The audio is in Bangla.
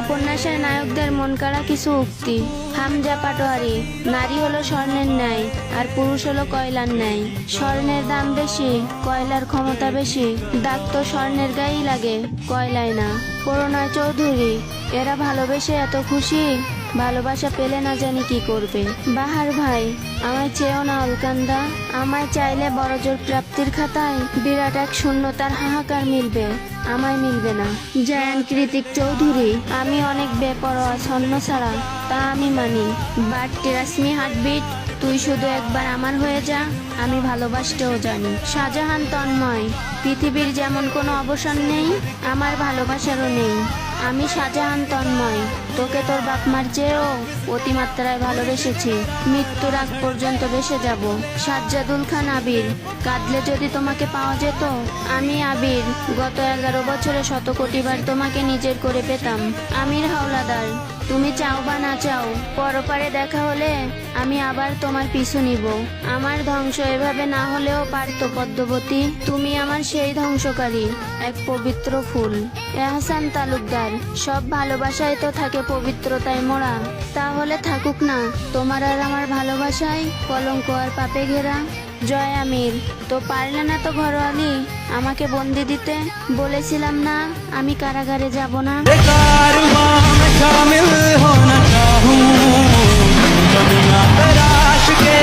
উপন্যাসের নায়কদের মন কাড়া কিছু উক্তি। হামজা পাটোয়ারি, নারী হলো স্বর্ণের ন্যায় আর পুরুষ হলো কয়লার ন্যায়। স্বর্ণের দাম বেশি, কয়লার ক্ষমতা বেশি, দাগ তো স্বর্ণের গায়েই লাগে, কয়লায় না। করুণা চৌধুরী, এরা ভালোবেসে এত খুশি, ভালোবাসা পেলে না জানি কি করবে। বাহার ভাই, আমায় চেয়েও না অলকান্দা, আমায় চাইলে বড়জোর প্রাপ্তির খাতায় বিরাট এক শূন্যতার হাহাকার মিলবে, আমায় মিলবে না। জায়ান কৃতিক চৌধুরী, আমি অনেক বেপরোয়া ছন্ন ছাড়া, তা আমি মানি, বাট টিরাসমি হার্টবিট, তুই শুধু একবার আমার হয়ে যা, আমি ভালোবাসতেও জানি। শাহজাহান তন্ময়, পৃথিবীর যেমন কোনো অবসান নেই, আমার ভালোবাসারও নেই। আমি শাহজাহান তন্ময়, তোকে তোর বাপমার চেয়েও অতিমাত্রায় ভালোবেসেছি, মৃত্যুর আগ পর্যন্ত বেসে যাব। সাজ্জাদুল খান আবির, কাঁদলে যদি তোমাকে পাওয়া যেত, আমি আবির গত 11 বছরে 100 কোটিবার তোমাকে নিজের করে পেতাম। আমির হাওলাদার, তুমি চাও বা না চাও, পরপারে দেখা হলে আমি আবার তোমার পিছু নিব। আমার ধ্বংস এভাবে না হলেও পারতো পদ্মবতী, তুমি আমার সেই ধ্বংসকারী, এক পবিত্র ফুল। এহসান তালুকদার, সব ভালোবাসায় তো থাকে পবিত্রতায় মোড়া, তাহলে থাকুক না তোমার আর আমার ভালোবাসায় কলঙ্ক আর পাপে ঘেরা। জয় আমির, তো পারলে না তো ঘরোয়ালি আমাকে বন্দি দিতে, বলেছিলাম না আমি কারাগারে যাব না। शामिल होना चाहूं दुनिया तराश के